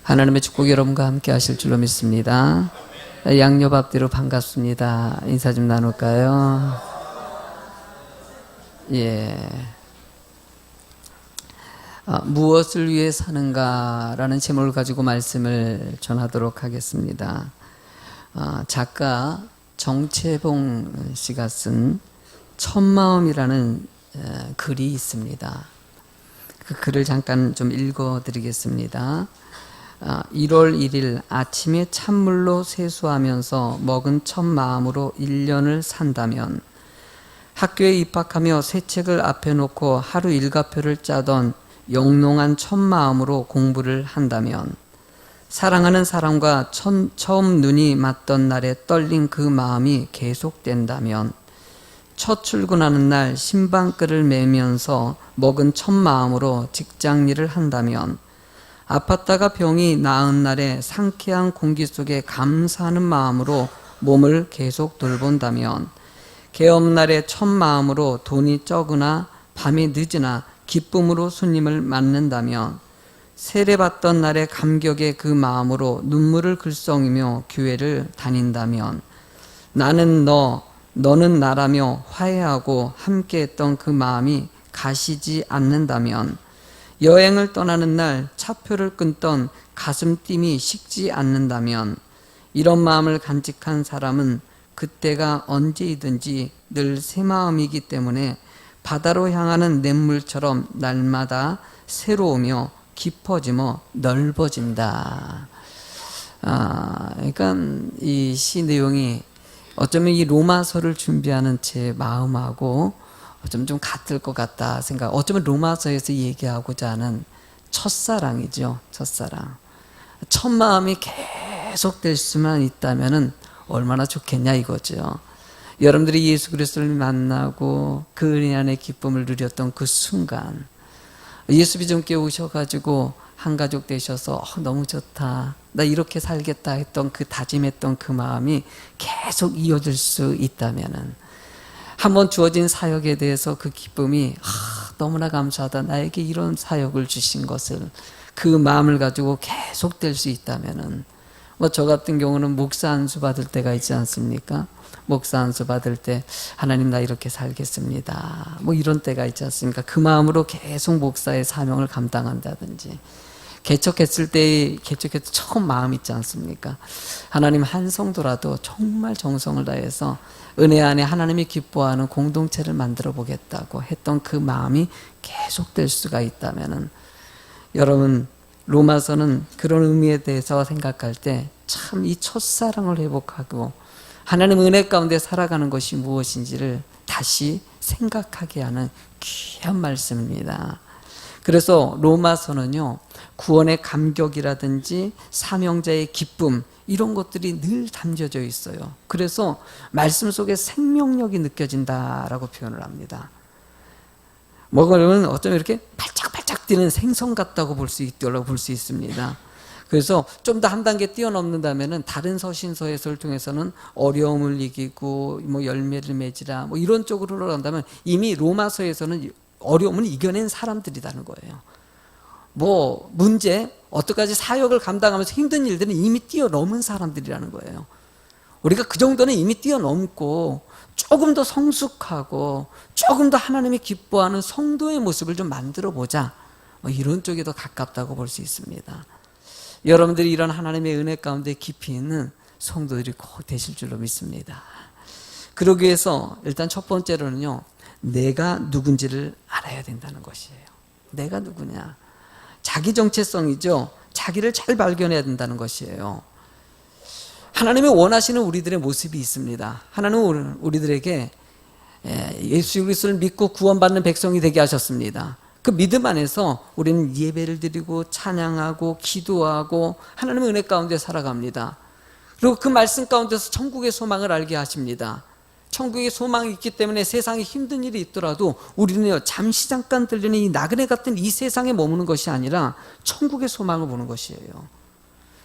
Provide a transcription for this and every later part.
하나님의 축복이 여러분과 함께 하실 줄로 믿습니다. 양옆 앞뒤로 반갑습니다. 인사 좀 나눌까요? 예. 무엇을 위해 사는가라는 제목을 가지고 말씀을 전하도록 하겠습니다. 작가 정채봉 씨가 쓴 첫마음이라는 글이 있습니다. 그 글을 잠깐 좀 읽어드리겠습니다. 1월 1일 아침에 찬물로 세수하면서 먹은 첫 마음으로 1년을 산다면, 학교에 입학하며 새 책을 앞에 놓고 하루 일과표를 짜던 영롱한 첫 마음으로 공부를 한다면, 사랑하는 사람과 처음 눈이 맞던 날에 떨린 그 마음이 계속된다면, 첫 출근하는 날 신방끈을 매면서 먹은 첫 마음으로 직장일을 한다면, 아팠다가 병이 나은 날에 상쾌한 공기 속에 감사하는 마음으로 몸을 계속 돌본다면, 개업날의 첫 마음으로 돈이 적으나 밤이 늦으나 기쁨으로 손님을 맞는다면, 세례받던 날의 감격의 그 마음으로 눈물을 글썽이며 교회를 다닌다면, 나는 너는 나라며 화해하고 함께했던 그 마음이 가시지 않는다면, 여행을 떠나는 날 차표를 끊던 가슴 뛰이 식지 않는다면, 이런 마음을 간직한 사람은 그때가 언제이든지 늘 새 마음이기 때문에 바다로 향하는 냇물처럼 날마다 새로우며 깊어지며 넓어진다. 그러니까 이 시 내용이 어쩌면 이 로마서를 준비하는 제 마음하고 어쩌면 좀 같을 것 같다 생각. 어쩌면 로마서에서 얘기하고자 하는 첫사랑이죠. 첫사랑. 첫 마음이 계속될 수만 있다면은 얼마나 좋겠냐 이거죠. 여러분들이 예수 그리스도를 만나고 그 은혜 안에 기쁨을 누렸던 그 순간, 예수 비전께 오셔가지고 한 가족 되셔서 너무 좋다, 나 이렇게 살겠다 했던 그 다짐했던 그 마음이 계속 이어질 수 있다면은, 한번 주어진 사역에 대해서 그 기쁨이 너무나 감사하다, 나에게 이런 사역을 주신 것을, 그 마음을 가지고 계속 될 수 있다면은, 저 같은 경우는 목사 안수 받을 때가 있지 않습니까? 목사 안수 받을 때 하나님 나 이렇게 살겠습니다, 이런 때가 있지 않습니까? 그 마음으로 계속 목사의 사명을 감당한다든지, 개척했을 때 개척해서 처음 마음 있지 않습니까? 하나님 한 성도라도 정말 정성을 다해서 은혜 안에 하나님이 기뻐하는 공동체를 만들어 보겠다고 했던 그 마음이 계속될 수가 있다면은, 여러분 로마서는 그런 의미에 대해서 생각할 때 참 이 첫사랑을 회복하고 하나님 은혜 가운데 살아가는 것이 무엇인지를 다시 생각하게 하는 귀한 말씀입니다. 그래서 로마서는요, 구원의 감격이라든지 사명자의 기쁨, 이런 것들이 늘 담겨져 있어요. 그래서 말씀 속에 생명력이 느껴진다라고 표현을 합니다. 그러면 어쩌면 이렇게 발짝발짝 뛰는 생선 같다고 볼 수 있습니다. 그래서 좀 더 한 단계 뛰어넘는다면은 다른 서신서 해설을 통해서는 어려움을 이기고 열매를 맺으라 이런 쪽으로 흘러간다면, 이미 로마서에서는 어려움을 이겨낸 사람들이라는 거예요. 문제, 어떠까지 사역을 감당하면서 힘든 일들은 이미 뛰어넘은 사람들이라는 거예요. 우리가 그 정도는 이미 뛰어넘고 조금 더 성숙하고 조금 더 하나님이 기뻐하는 성도의 모습을 좀 만들어 보자, 이런 쪽에 더 가깝다고 볼 수 있습니다. 여러분들이 이런 하나님의 은혜 가운데 깊이 있는 성도들이 꼭 되실 줄로 믿습니다. 그러기 위해서 일단 첫 번째로는요, 내가 누군지를 알아야 된다는 것이에요. 내가 누구냐, 자기 정체성이죠. 자기를 잘 발견해야 된다는 것이에요. 하나님이 원하시는 우리들의 모습이 있습니다. 하나님은 우리들에게 예수 그리스도를 믿고 구원받는 백성이 되게 하셨습니다. 그 믿음 안에서 우리는 예배를 드리고 찬양하고 기도하고 하나님의 은혜 가운데 살아갑니다. 그리고 그 말씀 가운데서 천국의 소망을 알게 하십니다. 천국의 소망이 있기 때문에 세상에 힘든 일이 있더라도 우리는요, 잠시 잠깐 들리는 이 나그네 같은 이 세상에 머무는 것이 아니라 천국의 소망을 보는 것이에요.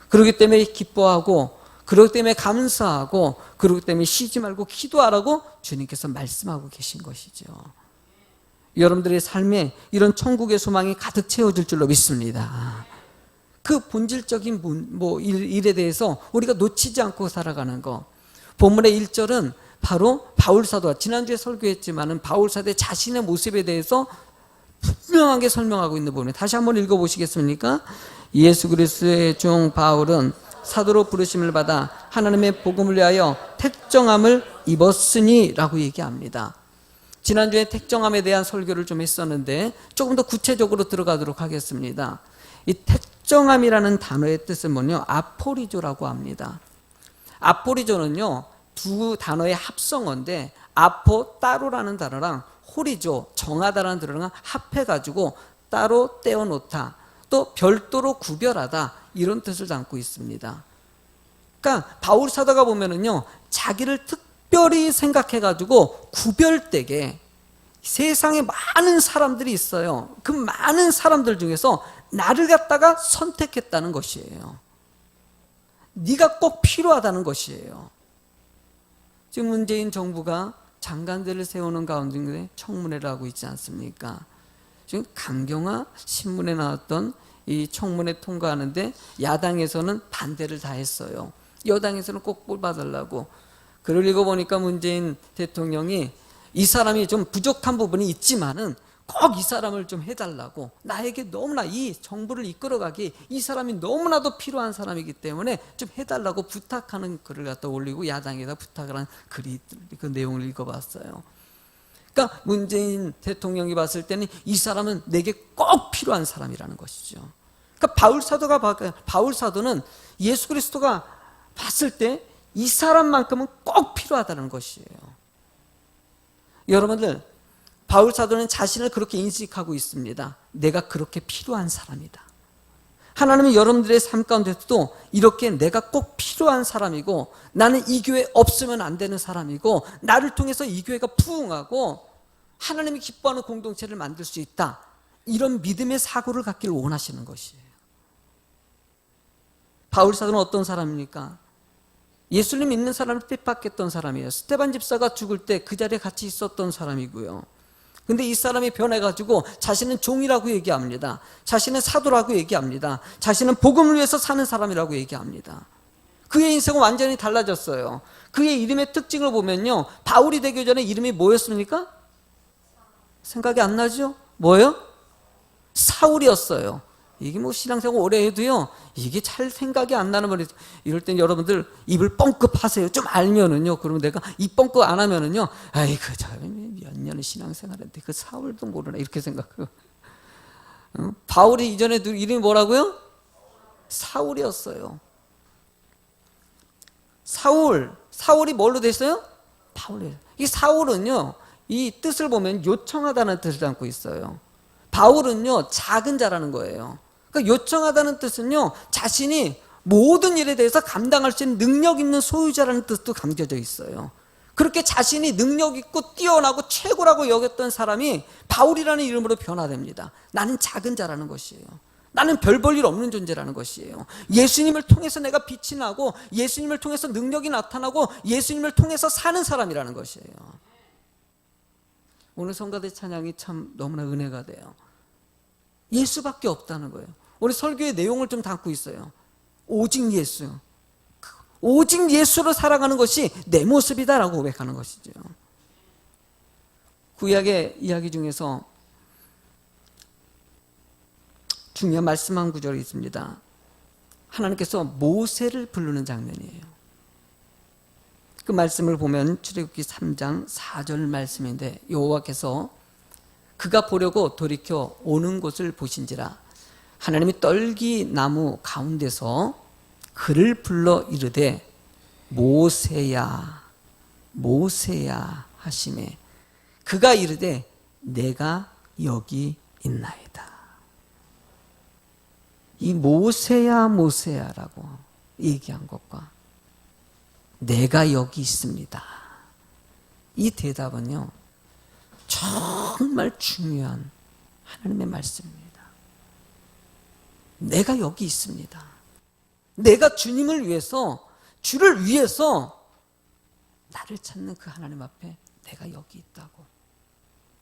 그렇기 때문에 기뻐하고, 그렇기 때문에 감사하고, 그렇기 때문에 쉬지 말고 기도하라고 주님께서 말씀하고 계신 것이죠. 여러분들의 삶에 이런 천국의 소망이 가득 채워질 줄로 믿습니다. 그 본질적인 일에 대해서 우리가 놓치지 않고 살아가는 거. 본문의 1절은 바로 바울사도가 지난주에 설교했지만은 바울사도의 자신의 모습에 대해서 분명하게 설명하고 있는 부분에 다시 한번 읽어보시겠습니까? 예수 그리스도의 종 바울은 사도로 부르심을 받아 하나님의 복음을 위하여 택정함을 입었으니 라고 얘기합니다. 지난주에 택정함에 대한 설교를 좀 했었는데 조금 더 구체적으로 들어가도록 하겠습니다. 이 택정함이라는 단어의 뜻은 뭐냐? 아포리조라고 합니다. 아포리조는요, 두 단어의 합성어인데 아포 따로라는 단어랑 호리조 정하다라는 단어랑 합해가지고 따로 떼어놓다, 또 별도로 구별하다, 이런 뜻을 담고 있습니다. 그러니까 바울 사도가 보면은요, 자기를 특별히 생각해가지고 구별되게 세상에 많은 사람들이 있어요. 그 많은 사람들 중에서 나를 갖다가 선택했다는 것이에요. 네가 꼭 필요하다는 것이에요. 지금 문재인 정부가 장관들을 세우는 가운데 청문회를 하고 있지 않습니까? 지금 강경화 신문에 나왔던 이 청문회 통과하는데 야당에서는 반대를 다 했어요. 여당에서는 꼭 뽑아달라고. 글을 읽어보니까 문재인 대통령이 이 사람이 좀 부족한 부분이 있지만은 꼭 이 사람을 좀 해달라고, 나에게 너무나 이 정부를 이끌어가기 이 사람이 너무나도 필요한 사람이기 때문에 좀 해달라고 부탁하는 글을 갖다 올리고 야당에다 부탁을 한 글이, 그 내용을 읽어봤어요. 그러니까 문재인 대통령이 봤을 때는 이 사람은 내게 꼭 필요한 사람이라는 것이죠. 그러니까 바울 사도는 예수 그리스도가 봤을 때 이 사람만큼은 꼭 필요하다는 것이에요. 여러분들, 바울 사도는 자신을 그렇게 인식하고 있습니다. 내가 그렇게 필요한 사람이다. 하나님은 여러분들의 삶 가운데서도 이렇게 내가 꼭 필요한 사람이고, 나는 이 교회에 없으면 안 되는 사람이고, 나를 통해서 이 교회가 부흥하고 하나님이 기뻐하는 공동체를 만들 수 있다, 이런 믿음의 사고를 갖기를 원하시는 것이에요. 바울 사도는 어떤 사람입니까? 예수님 믿는 사람을 핍박했던 사람이에요. 스데반 집사가 죽을 때 그 자리에 같이 있었던 사람이고요. 근데 이 사람이 변해가지고 자신은 종이라고 얘기합니다. 자신은 사도라고 얘기합니다. 자신은 복음을 위해서 사는 사람이라고 얘기합니다. 그의 인생은 완전히 달라졌어요. 그의 이름의 특징을 보면요, 바울이 되기 전에 이름이 뭐였습니까? 생각이 안 나죠? 뭐예요? 사울이었어요. 이게 뭐 신앙생활 오래 해도요, 이게 잘 생각이 안 나는 말이죠. 이럴 땐 여러분들 입을 뻥끗 하세요. 좀 알면은요. 그러면 내가 입 뻥끗 안 하면은요, 아이고 저 몇 년을 신앙생활했는데 그 사울도 모르나, 이렇게 생각해요. 바울이 이전에 이름이 뭐라고요? 사울이었어요. 사울이 뭘로 됐어요? 바울이에요. 이 사울은요, 이 뜻을 보면 요청하다는 뜻을 담고 있어요. 바울은요, 작은 자라는 거예요. 그러니까 요청하다는 뜻은요, 자신이 모든 일에 대해서 감당할 수 있는 능력 있는 소유자라는 뜻도 담겨져 있어요. 그렇게 자신이 능력 있고 뛰어나고 최고라고 여겼던 사람이 바울이라는 이름으로 변화됩니다. 나는 작은 자라는 것이에요. 나는 별 볼 일 없는 존재라는 것이에요. 예수님을 통해서 내가 빛이 나고, 예수님을 통해서 능력이 나타나고, 예수님을 통해서 사는 사람이라는 것이에요. 오늘 성가대 찬양이 참 너무나 은혜가 돼요. 예수밖에 없다는 거예요. 우리 설교의 내용을 좀 담고 있어요. 오직 예수. 오직 예수로 살아가는 것이 내 모습이다라고 고백하는 것이죠. 구약의 이야기 중에서 중요한 말씀 한 구절이 있습니다. 하나님께서 모세를 부르는 장면이에요. 그 말씀을 보면 출애굽기 3장 4절 말씀인데, 여호와께서 그가 보려고 돌이켜 오는 곳을 보신지라 하나님이 떨기 나무 가운데서 그를 불러 이르되 모세야 모세야 하시매 그가 이르되 내가 여기 있나이다. 이 모세야 모세야라고 얘기한 것과 내가 여기 있습니다, 이 대답은요, 정말 중요한 하나님의 말씀입니다. 내가 여기 있습니다. 내가 주님을 위해서, 주를 위해서 나를 찾는 그 하나님 앞에 내가 여기 있다고.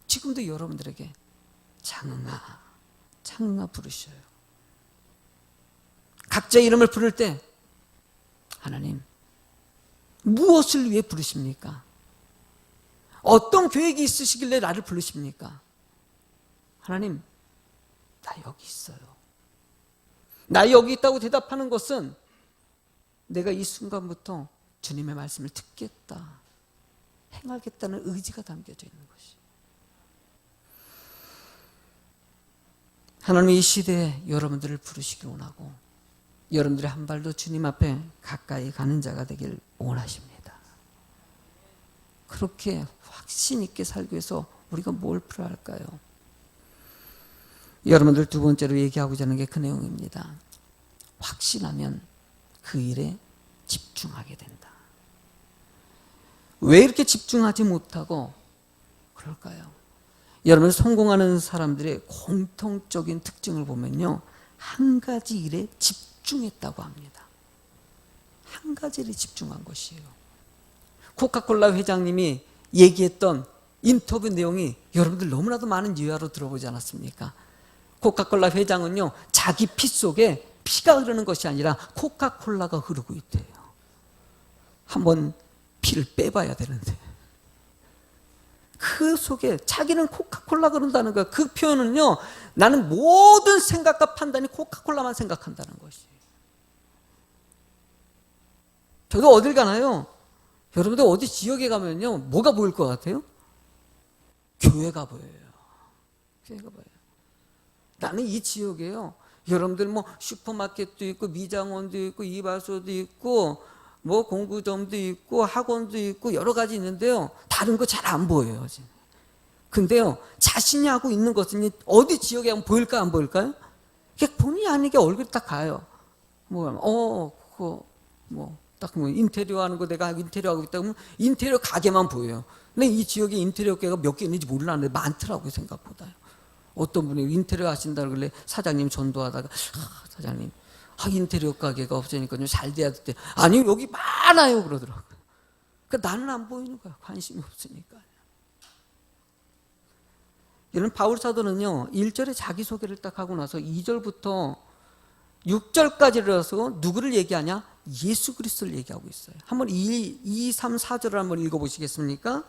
지금도 여러분들에게 장흥아, 장흥아 부르셔요. 각자의 이름을 부를 때 하나님 무엇을 위해 부르십니까? 어떤 계획이 있으시길래 나를 부르십니까? 하나님, 나 여기 있어요. 나 여기 있다고 대답하는 것은 내가 이 순간부터 주님의 말씀을 듣겠다, 행하겠다는 의지가 담겨져 있는 것이. 하나님이 이 시대에 여러분들을 부르시기 원하고 여러분들이 한 발도 주님 앞에 가까이 가는 자가 되길 원하십니다. 그렇게 확신 있게 살기 위해서 우리가 뭘 필요할까요? 여러분들 두 번째로 얘기하고자 하는 게 그 내용입니다. 확신하면 그 일에 집중하게 된다. 왜 이렇게 집중하지 못하고 그럴까요? 여러분, 성공하는 사람들의 공통적인 특징을 보면요, 한 가지 일에 집중했다고 합니다. 한 가지 일에 집중한 것이에요. 코카콜라 회장님이 얘기했던 인터뷰 내용이 여러분들 너무나도 많은 유화로 들어보지 않았습니까? 코카콜라 회장은요, 자기 피 속에 피가 흐르는 것이 아니라 코카콜라가 흐르고 있대요. 한번 피를 빼봐야 되는데 그 속에 자기는 코카콜라가 흐른다는 거예요. 그 표현은요, 나는 모든 생각과 판단이 코카콜라만 생각한다는 것이에요. 저도 어딜 가나요? 여러분들 어디 지역에 가면요, 뭐가 보일 것 같아요? 교회가 보여요. 교회가 보여요. 나는 이 지역에요, 여러분들 뭐 슈퍼마켓도 있고 미장원도 있고 이발소도 있고 뭐 공구점도 있고 학원도 있고 여러 가지 있는데요, 다른 거 잘 안 보여요 지금. 근데요, 자신이 하고 있는 것은 어디 지역에 하면 보일까 안 보일까요? 본의 아니게 얼굴이 딱 가요. 그거 딱 인테리어 하는 거, 내가 인테리어 하고 있다 그러면 인테리어 가게만 보여요. 근데 이 지역에 인테리어 가게가 몇 개 있는지 몰랐는데 많더라고요, 생각보다요. 어떤 분이 인테리어 하신다 그러길래 사장님 전도하다가, 사장님, 인테리어 가게가 없으니까 좀 잘 돼야 될 때, 아니 여기 많아요 그러더라고요. 그러니까 나는 안 보이는 거야, 관심이 없으니까. 이런 바울 사도는요, 1절에 자기소개를 딱 하고 나서 2절부터 6절까지를 해서 누구를 얘기하냐? 예수 그리스도를 얘기하고 있어요. 한번 2, 3, 4절을 한번 읽어보시겠습니까?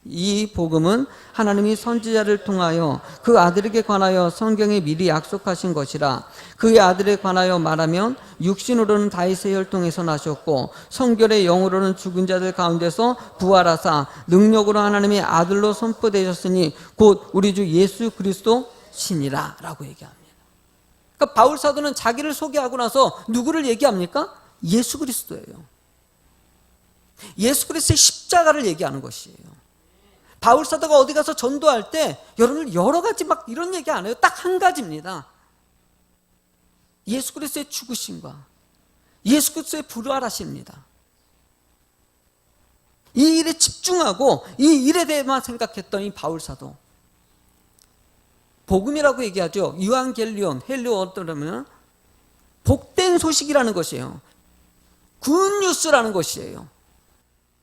이 복음은 하나님이 선지자를 통하여 그 아들에게 관하여 성경에 미리 약속하신 것이라. 그의 아들에 관하여 말하면 육신으로는 다윗의 혈통에서 나셨고 성결의 영으로는 죽은 자들 가운데서 부활하사 능력으로 하나님의 아들로 선포되셨으니 곧 우리 주 예수 그리스도 신이라 라고 얘기합니다. 그러니까 바울 사도는 자기를 소개하고 나서 누구를 얘기합니까? 예수 그리스도예요. 예수 그리스도의 십자가를 얘기하는 것이에요. 바울 사도가 어디 가서 전도할 때 여러분 여러 가지 막 이런 얘기 안 해요. 딱 한 가지입니다. 예수 그리스도의 죽으심과 예수 그리스도의 부활하십니다. 이 일에 집중하고 이 일에 대해만 생각했던 이 바울 사도, 복음이라고 얘기하죠. 유앙겔리온, 헬리오 어떠냐면 복된 소식이라는 것이에요. 굿뉴스라는 것이에요.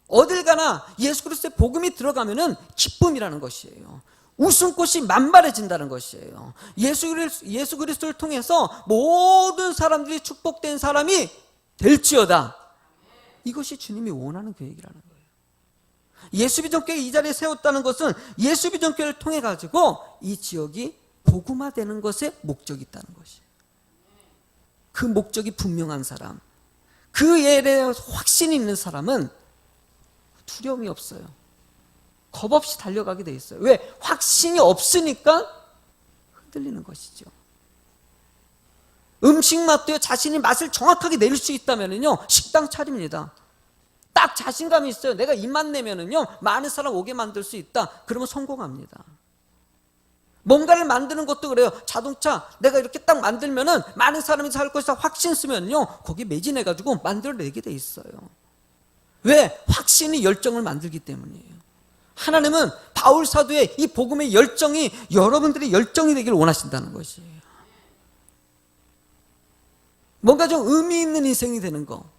어딜 가나 예수 그리스도의 복음이 들어가면은 기쁨이라는 것이에요. 웃음꽃이 만발해진다는 것이에요. 예수 그리스도를 통해서 모든 사람들이 축복된 사람이 될지어다. 이것이 주님이 원하는 계획이라는 거예요. 예수비전교회 이 자리에 세웠다는 것은 예수비전교회를 통해 가지고 이 지역이 복음화되는 것에 목적이 있다는 것이에요. 그 목적이 분명한 사람, 그 일에 대해 확신이 있는 사람은 두려움이 없어요. 겁 없이 달려가게 돼 있어요. 왜? 확신이 없으니까 흔들리는 것이죠. 음식 맛도요, 자신이 맛을 정확하게 낼 수 있다면요, 식당 차립니다. 딱 자신감이 있어요. 내가 입맛 내면은요, 많은 사람 오게 만들 수 있다. 그러면 성공합니다. 뭔가를 만드는 것도 그래요. 자동차 내가 이렇게 딱 만들면은 많은 사람이 살 것이다 확신 쓰면요, 거기에 매진해가지고 만들어내게 돼 있어요. 왜? 확신이 열정을 만들기 때문이에요. 하나님은 바울 사도의 이 복음의 열정이 여러분들의 열정이 되기를 원하신다는 것이에요. 뭔가 좀 의미 있는 인생이 되는 거.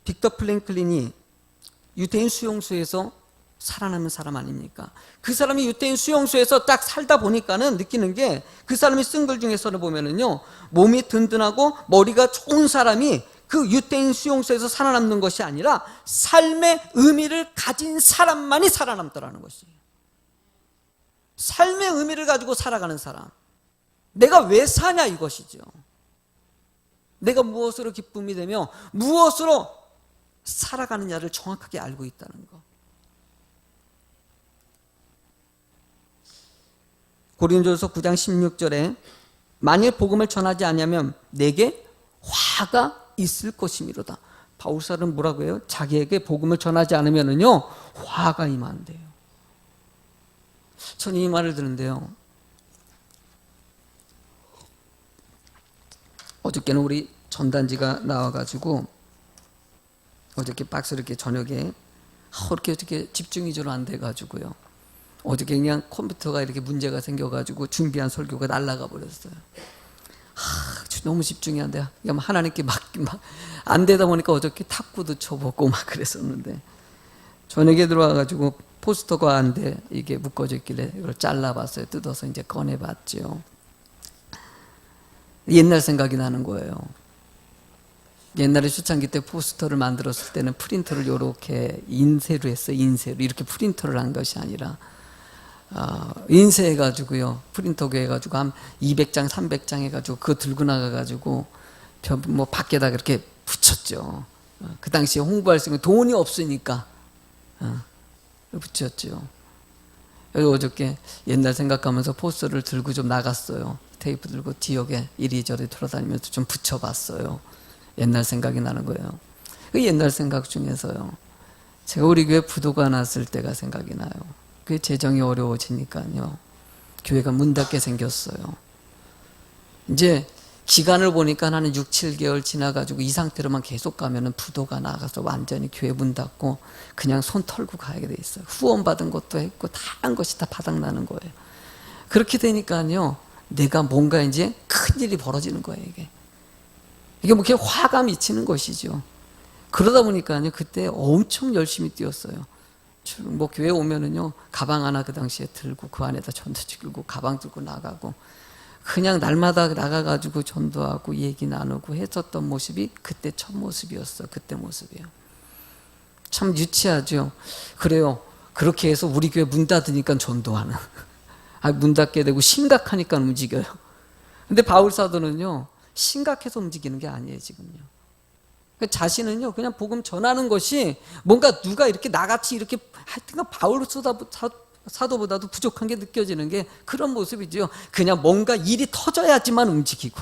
빅터 플랭클린이 유대인 수용소에서 살아남은 사람 아닙니까? 그 사람이 유대인 수용소에서 딱 살다 보니까는 느끼는 게 그 사람이 쓴 글 중에서는 보면은요, 몸이 든든하고 머리가 좋은 사람이 그 유대인 수용소에서 살아남는 것이 아니라 삶의 의미를 가진 사람만이 살아남더라는 것이에요. 삶의 의미를 가지고 살아가는 사람. 내가 왜 사냐 이것이죠. 내가 무엇으로 기쁨이 되며 무엇으로 살아가느냐를 정확하게 알고 있다는 것. 고린도서 9장 16절에 만일 복음을 전하지 않으면 내게 화가 있을 것이미로다. 바울사는 뭐라고 해요? 자기에게 복음을 전하지 않으면은요, 화가 임한대요. 저는 이 말을 듣는데요, 어저께는 우리 전단지가 나와가지고 어저께 박스를 이렇게 저녁에 이렇게 집중이 좀 안 돼가지고요, 어저께 그냥 컴퓨터가 이렇게 문제가 생겨가지고 준비한 설교가 날아가 버렸어요. 너무 집중이 안 돼. 하나님께 막 안 되다 보니까 어저께 탁구도 쳐보고 막 그랬었는데, 저녁에 들어와가지고 포스터가 안 돼. 이게 묶어져 있길래 이걸 잘라봤어요. 뜯어서 이제 꺼내봤죠. 옛날 생각이 나는 거예요. 옛날에 초창기 때 포스터를 만들었을 때는 프린터를 이렇게 인쇄로 했어요. 인쇄로. 이렇게 프린터를 한 것이 아니라 인쇄해가지고요, 프린터고 해가지고 한 200장 300장 해가지고 그거 들고 나가가지고 뭐 밖에다 그렇게 붙였죠. 그 당시에 홍보할 수 있는 돈이 없으니까 붙였죠. 어저께 옛날 생각하면서 포스터를 들고 좀 나갔어요. 테이프 들고 지역에 이리저리 돌아다니면서 좀 붙여봤어요. 옛날 생각이 나는 거예요. 그 옛날 생각 중에서요, 제가 우리 교회 부도가 났을 때가 생각이 나요. 그 재정이 어려워지니까요, 교회가 문 닫게 생겼어요. 이제 기간을 보니까 나는 6, 7개월 지나가지고 이 상태로만 계속 가면은 부도가 나가서 완전히 교회 문 닫고 그냥 손 털고 가게 돼 있어요. 후원 받은 것도 했고 다 한 것이 다 바닥나는 거예요. 그렇게 되니까요, 내가 뭔가 이제 큰 일이 벌어지는 거예요. 이게 뭐 이렇게 화가 미치는 것이죠. 그러다 보니까요, 그때 엄청 열심히 뛰었어요. 뭐 교회 오면은요, 가방 하나 그 당시에 들고 그 안에다 전도지 들고 가방 들고 나가고 그냥 날마다 나가가지고 전도하고 얘기 나누고 했었던 모습이 그때 첫 모습이었어. 그때 모습이에요. 참 유치하죠. 그래요. 그렇게 해서 우리 교회 문 닫으니까 전도하는. 문 닫게 되고 심각하니까 움직여요. 근데 바울 사도는요, 심각해서 움직이는 게 아니에요, 지금요. 자신은요, 그냥 복음 전하는 것이 뭔가 누가 이렇게 나같이 이렇게 하여튼 바울 사도보다도 부족한 게 느껴지는 게 그런 모습이죠. 그냥 뭔가 일이 터져야지만 움직이고,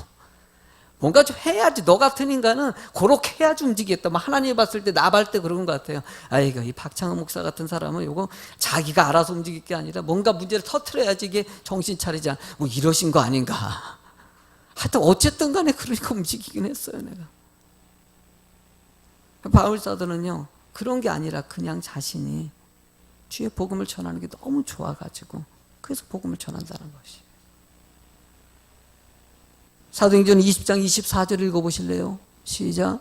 뭔가 좀 해야지. 너 같은 인간은 그렇게 해야지 움직이겠다. 하나님이 봤을 때 나발 때 그런 것 같아요. 아이고, 이 박창호 목사 같은 사람은 요거 자기가 알아서 움직일 게 아니라 뭔가 문제를 터트려야지 이게 정신 차리지 않, 뭐 이러신 거 아닌가. 하여튼 어쨌든 간에 그러니까 움직이긴 했어요, 내가. 바울 사도는요, 그런 게 아니라 그냥 자신이 주의 복음을 전하는 게 너무 좋아가지고 그래서 복음을 전한다는 것이. 사도행전 20장 24절 읽어보실래요? 시작.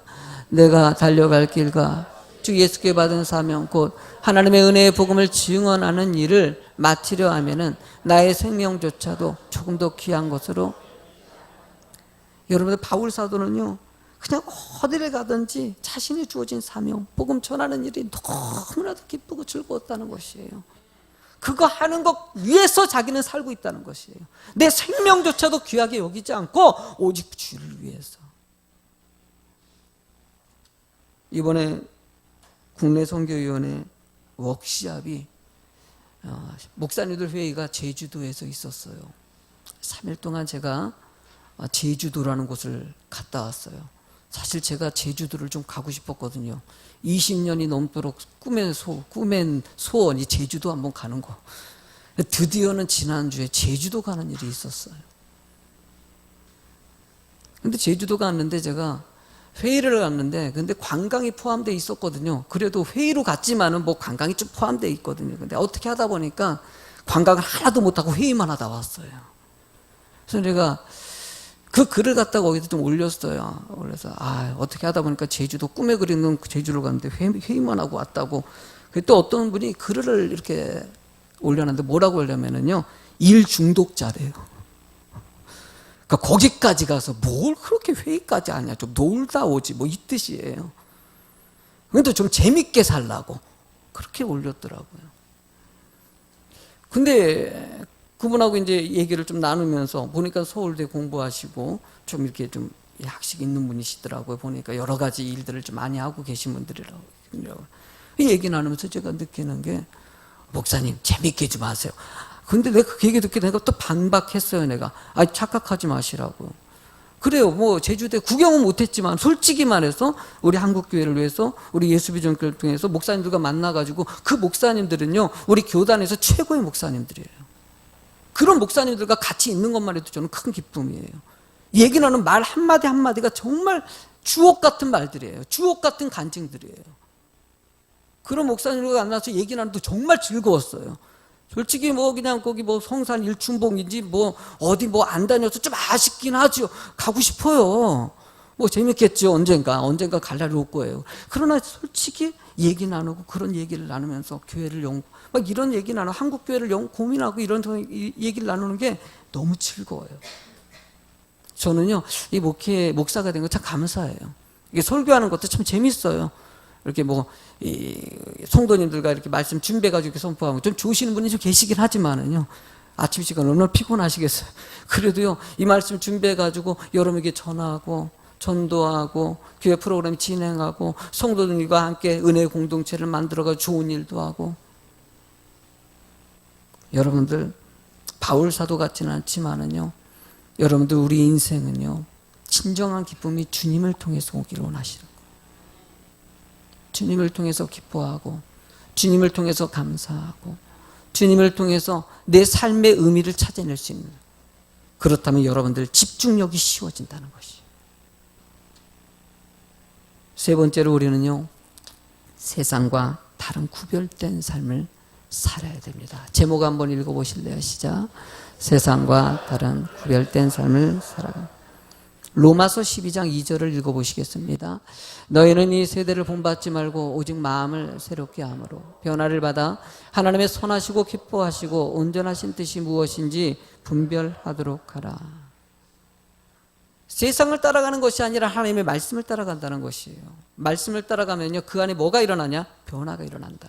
내가 달려갈 길과 주 예수께 받은 사명 곧 하나님의 은혜의 복음을 증언하는 일을 마치려 하면은 나의 생명조차도 조금 더 귀한 것으로. 여러분들, 바울 사도는요, 그냥 어디를 가든지 자신이 주어진 사명, 복음 전하는 일이 너무나도 기쁘고 즐거웠다는 것이에요. 그거 하는 것 위해서 자기는 살고 있다는 것이에요. 내 생명조차도 귀하게 여기지 않고 오직 주를 위해서. 이번에 국내 선교위원회 워크샵이 목사님들 회의가 제주도에서 있었어요. 3일 동안 제가 제주도라는 곳을 갔다 왔어요. 사실 제가 제주도를 좀 가고 싶었거든요. 20년이 넘도록 꿈엔 소원이 제주도 한번 가는 거. 드디어는 지난주에 제주도 가는 일이 있었어요. 근데 제주도 갔는데 제가 회의를 갔는데, 근데 관광이 포함되어 있었거든요. 그래도 회의로 갔지만은 뭐 관광이 좀 포함되어 있거든요. 근데 어떻게 하다 보니까 관광을 하나도 못하고 회의만 하다 왔어요. 그래서 내가 그 글을 갖다가 거기서 좀 올렸어요. 그래서 어떻게 하다 보니까 제주도 꿈에 그리는 제주를 갔는데 회의만 하고 왔다고 또 어떤 분이 글을 이렇게 올려놨는데 뭐라고 하려면은요, 일 중독자래요. 그러니까 거기까지 가서 뭘 그렇게 회의까지 하냐, 좀 놀다 오지, 뭐 이 뜻이에요. 근데 좀 재밌게 살라고 그렇게 올렸더라고요. 근데 그분하고 이제 얘기를 좀 나누면서 보니까 서울대 공부하시고 좀 이렇게 좀 학식 있는 분이시더라고요. 보니까 여러 가지 일들을 좀 많이 하고 계신 분들이라고. 이 얘기 나누면서 제가 느끼는 게, 목사님 재밌게 좀 하세요. 근데 내가 그 얘기 듣게 내가 또 반박했어요. 내가 착각하지 마시라고. 그래요. 뭐 제주도에 구경은 못했지만 솔직히 말해서 우리 한국교회를 위해서 우리 예수비전교회를 통해서 목사님들과 만나가지고, 그 목사님들은요 우리 교단에서 최고의 목사님들이에요. 그런 목사님들과 같이 있는 것만 해도 저는 큰 기쁨이에요. 얘기 나누는 말 한마디 한마디가 정말 주옥 같은 말들이에요. 주옥 같은 간증들이에요. 그런 목사님들과 만나서 얘기 나누도 정말 즐거웠어요. 솔직히 뭐 그냥 거기 뭐 성산 일춘봉인지 뭐 어디 뭐 안 다녀서 좀 아쉽긴 하죠. 가고 싶어요. 뭐 재밌겠죠. 언젠가 갈 날이 올 거예요. 그러나 솔직히 얘기 나누고 그런 얘기를 나누면서 교회를 막 이런 얘기 나누고 한국 교회를 고민하고 이런 얘기를 나누는 게 너무 즐거워요. 저는요 이 목사가 된 거 참 감사해요. 이게 설교하는 것도 참 재밌어요. 이렇게 뭐 이 성도님들과 이렇게 말씀 준비해가지고 선포하고 좀 좋으시는 분이 좀 계시긴 하지만은요, 아침 시간 얼마나 피곤하시겠어요. 그래도요 이 말씀 준비해가지고 여러분에게 전하고 전도하고 교회 프로그램 진행하고 성도들과 함께 은혜 공동체를 만들어가지고 좋은 일도 하고, 여러분들 바울 사도 같지는 않지만은요, 여러분들 우리 인생은요 진정한 기쁨이 주님을 통해서 오기를 원하시는 거예요. 주님을 통해서 기뻐하고 주님을 통해서 감사하고 주님을 통해서 내 삶의 의미를 찾아낼 수 있는, 그렇다면 여러분들 집중력이 쉬워진다는 것이에요. 세 번째로 우리는요 세상과 다른 구별된 삶을 살아야 됩니다. 제목 한번 읽어보실래요? 시작. 세상과 다른 구별된 삶을 살아가. 로마서 12장 2절을 읽어보시겠습니다. 너희는 이 세대를 본받지 말고 오직 마음을 새롭게 함으로 변화를 받아 하나님의 선하시고 기뻐하시고 온전하신 뜻이 무엇인지 분별하도록 하라. 세상을 따라가는 것이 아니라 하나님의 말씀을 따라간다는 것이에요. 말씀을 따라가면요 그 안에 뭐가 일어나냐? 변화가 일어난다.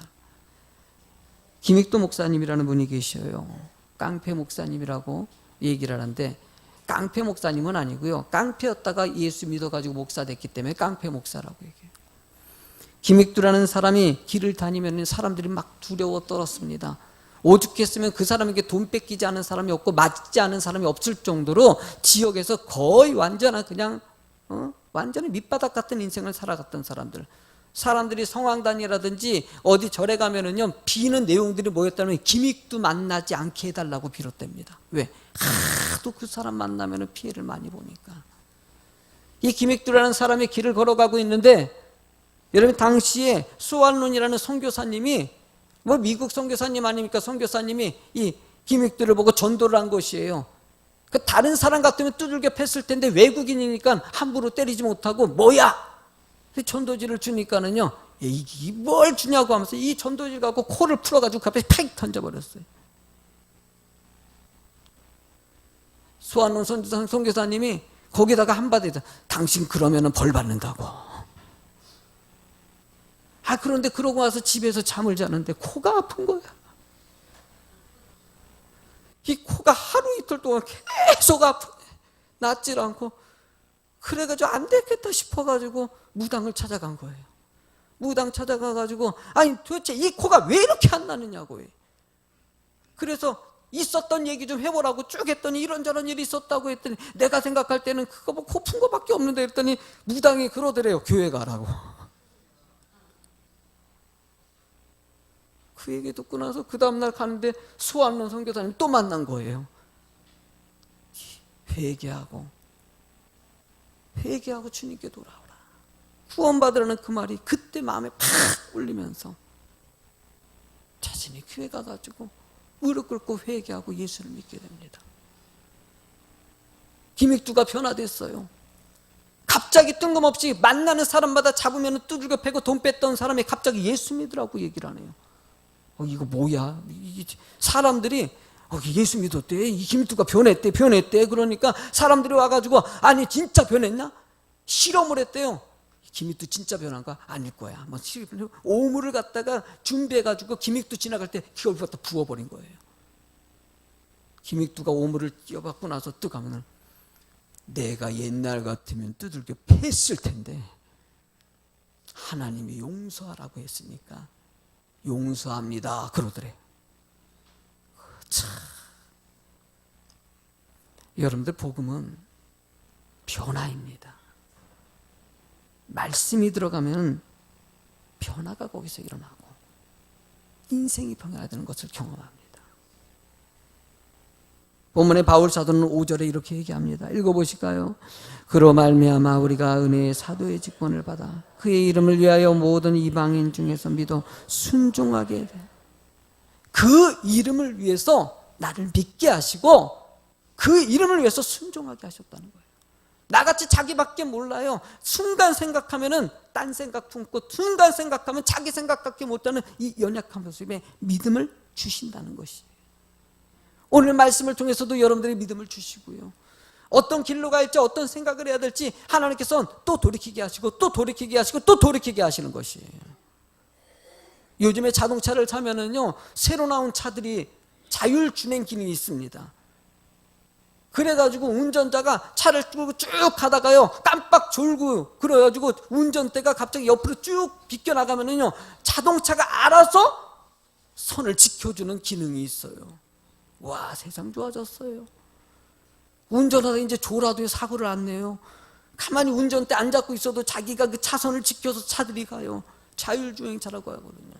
김익도 목사님이라는 분이 계셔요. 깡패 목사님이라고 얘기를 하는데, 깡패 목사님은 아니고요, 깡패였다가 예수 믿어가지고 목사 됐기 때문에 깡패 목사라고 얘기해요. 김익두라는 사람이 길을 다니면 사람들이 막 두려워 떨었습니다. 오죽했으면 그 사람에게 돈 뺏기지 않은 사람이 없고 맞지 않은 사람이 없을 정도로 지역에서 거의 완전한 그냥 완전히 밑바닥 같은 인생을 살아갔던 사람들이 성황단이라든지 어디 절에 가면은요 비는 내용들이 뭐였다면 김익두 만나지 않게 해달라고 빌었답니다. 왜? 하도 그 사람 만나면은 피해를 많이 보니까. 이 김익두라는 사람이 길을 걸어가고 있는데, 여러분 당시에 수완룬이라는 선교사님이 뭐 미국 선교사님 아닙니까? 선교사님이 이 김익두를 보고 전도를 한 것이에요. 그 다른 사람 같으면 두들겨 팼을 텐데 외국인이니까 함부로 때리지 못하고 뭐야? 전도지를 주니까는요, 이게 뭘 주냐고 하면서 이 전도지를 갖고 코를 풀어가지고 갑자기 팍 던져버렸어요. 수완론 선교사님이 거기다가 한마디 했어요. 당신 그러면은 벌 받는다고. 그런데 그러고 와서 집에서 잠을 자는데 코가 아픈 거야. 이 코가 하루 이틀 동안 계속 아프네. 낫질 않고. 그래가지고 안 되겠다 싶어가지고 무당을 찾아간 거예요. 무당 찾아가가지고 아니 도대체 이 코가 왜 이렇게 안 나느냐고. 그래서 있었던 얘기 좀 해보라고 쭉 했더니 이런저런 일이 있었다고 했더니 내가 생각할 때는 그거 뭐 코 푼 거밖에 없는데 했더니 무당이 그러더래요. 교회 가라고. 그 얘기 듣고 나서 그 다음날 가는데 수완론 선교사님 또 만난 거예요. 회개하고 주님께 돌아오라. 구원받으라는 그 말이 그때 마음에 팍 울리면서 자신이 교회 가가지고 무릎 꿇고 회개하고 예수를 믿게 됩니다. 김익두가 변화됐어요. 갑자기 뜬금없이 만나는 사람마다 잡으면 두들겨 패고 돈 뺐던 사람이 갑자기 예수 믿으라고 얘기를 하네요. 이거 뭐야? 사람들이 예수 믿었대. 이 김두가 변했대. 그러니까 사람들이 와가지고 아니 진짜 변했나? 실험을 했대요. 김익두 진짜 변한 거 아닐 거야. 뭐 오물을 갖다가 준비해가지고 김익두 지나갈 때 그걸 갖다 부어버린 거예요. 김익두가 오물을 띄워받고 나서 뜨 가면은 내가 옛날 같으면 두들겨 팼을 텐데 하나님이 용서하라고 했으니까 용서합니다 그러더래. 참, 여러분들 복음은 변화입니다. 말씀이 들어가면 변화가 거기서 일어나고 인생이 변화되는 것을 경험합니다. 본문의 바울 사도는 5절에 이렇게 얘기합니다. 읽어보실까요? 그로 말미암아 우리가 은혜의 사도의 직분을 받아 그의 이름을 위하여 모든 이방인 중에서 믿어 순종하게 돼. 그 이름을 위해서 나를 믿게 하시고 그 이름을 위해서 순종하게 하셨다는 거예요. 나같이 자기밖에 몰라요. 순간 생각하면은 딴 생각 품고 순간 생각하면 자기 생각밖에 못하는 이 연약한 모습에 믿음을 주신다는 것이에요. 오늘 말씀을 통해서도 여러분들이 믿음을 주시고요. 어떤 길로 갈지 어떤 생각을 해야 될지 하나님께서는 또 돌이키게 하시고 또 돌이키게 하시고 또 돌이키게 하시는 것이에요. 요즘에 자동차를 타면은요 새로 나온 차들이 자율주행 기능이 있습니다. 그래가지고 운전자가 차를 끌고 쭉 가다가요 깜빡 졸고 그래가지고 운전대가 갑자기 옆으로 쭉 비껴나가면은요 자동차가 알아서 선을 지켜주는 기능이 있어요. 와, 세상 좋아졌어요. 운전하다 이제 졸아도 사고를 안 내요. 가만히 운전대 안 잡고 있어도 자기가 그 차선을 지켜서 차들이 가요. 자율주행차라고 하거든요.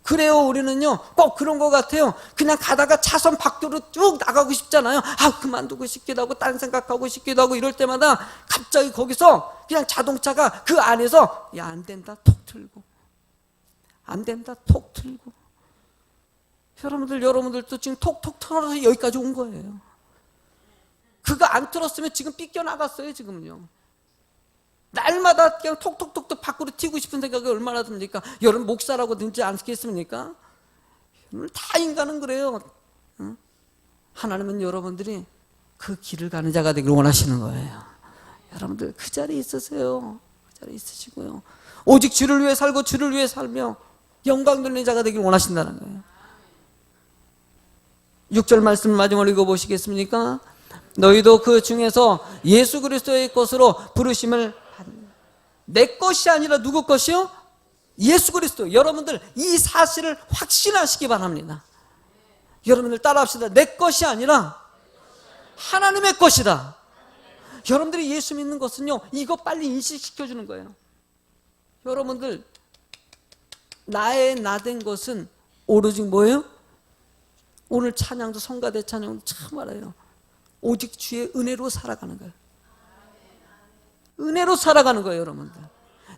그래요. 우리는요 꼭 그런 것 같아요. 그냥 가다가 차선 밖으로 쭉 나가고 싶잖아요. 그만두고 싶기도 하고 딴 생각하고 싶기도 하고 이럴 때마다 갑자기 거기서 그냥 자동차가 그 안에서 야, 안 된다 톡 틀고 안 된다 톡 틀고. 여러분들도 지금 톡톡 털어서 여기까지 온 거예요. 그거 안 틀었으면 지금 삐껴나갔어요. 지금요 날마다 그냥 톡톡톡톡 밖으로 튀고 싶은 생각이 얼마나 듭니까? 여러분 목사라고 듣지 않겠습니까? 다 인간은 그래요. 하나님은 여러분들이 그 길을 가는 자가 되기를 원하시는 거예요. 여러분들 그 자리에 있으세요. 그 자리에 있으시고요. 오직 주를 위해 살고 주를 위해 살며 영광 돌리는 자가 되기를 원하신다는 거예요. 6절 말씀 마지막으로 읽어보시겠습니까? 너희도 그 중에서 예수 그리스도의 것으로 부르심을 내 것이 아니라 누구 것이요? 예수 그리스도. 여러분들 이 사실을 확신하시기 바랍니다. 여러분들 따라합시다. 내 것이 아니라 하나님의 것이다. 여러분들이 예수 믿는 것은요 이거 빨리 인식시켜주는 거예요. 여러분들 나의 나된 것은 오로지 뭐예요? 오늘 찬양도 성가대 찬양도 참 알아요. 오직 주의 은혜로 살아가는 거예요. 은혜로 살아가는 거예요. 여러분들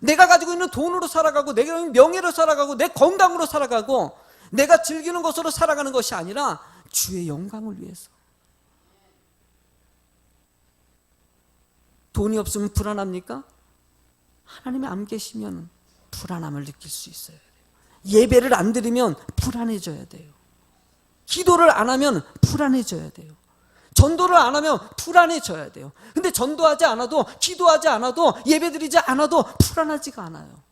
내가 가지고 있는 돈으로 살아가고 내가 가지고 있는 명예로 살아가고 내 건강으로 살아가고 내가 즐기는 것으로 살아가는 것이 아니라 주의 영광을 위해서. 돈이 없으면 불안합니까? 하나님이 안 계시면 불안함을 느낄 수 있어요. 예배를 안 드리면 불안해져야 돼요. 기도를 안 하면 불안해져야 돼요. 전도를 안 하면 불안해져야 돼요. 근데 전도하지 않아도 기도하지 않아도 예배드리지 않아도 불안하지가 않아요.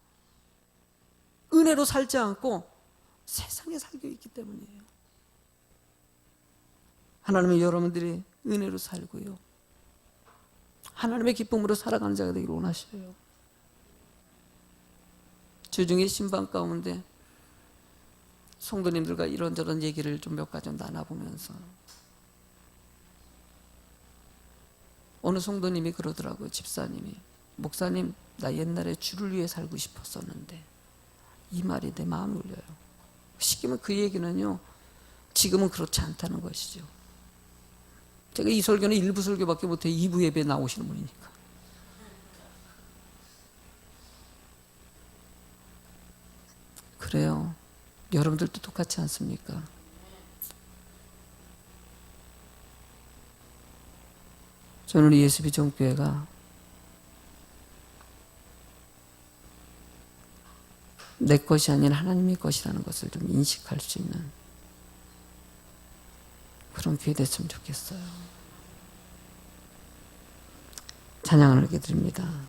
은혜로 살지 않고 세상에 살고 있기 때문이에요. 하나님은 여러분들이 은혜로 살고요 하나님의 기쁨으로 살아가는 자가 되기를 원하셔요. 주중에 신방 가운데 성도님들과 이런저런 얘기를 좀 몇 가지 나눠보면서 어느 성도님이 그러더라고요. 집사님이 목사님 나 옛날에 주를 위해 살고 싶었었는데 이 말이 내 마음에 울려요. 시키면 그 얘기는요 지금은 그렇지 않다는 것이죠. 제가 이 설교는 일부 설교밖에 못해요. 2부 예배에 나오시는 분이니까. 그래요. 여러분들도 똑같지 않습니까? 저는 우리 예수비전교회가 내 것이 아닌 하나님의 것이라는 것을 좀 인식할 수 있는 그런 교회 됐으면 좋겠어요. 찬양을 하게 드립니다.